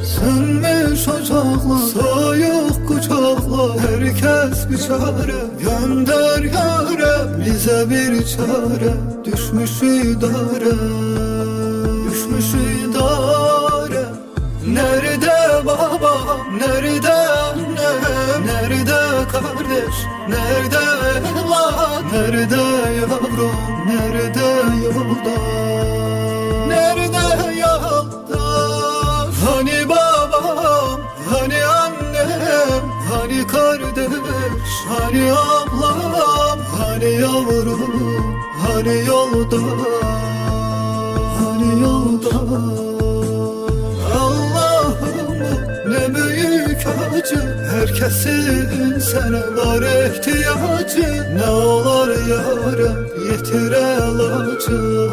Sönmüş ocaklar, soğuk kucaklar, herkes bir çare gönder yâre. Bize bir çare düşmüş idare, düşmüş idare. Nerede babam, nerede annem, nerede kardeş, nerede evlat, nerede yavrum, nerede yolda, nerede yolda? Hani babam, hani annem, hani kardeş, hani ablam, hani yavrum, hani yolda, hani yolda? Ne büyük acı, herkesin sana var ihtiyacı. Ne olar yarım, yetir el acı.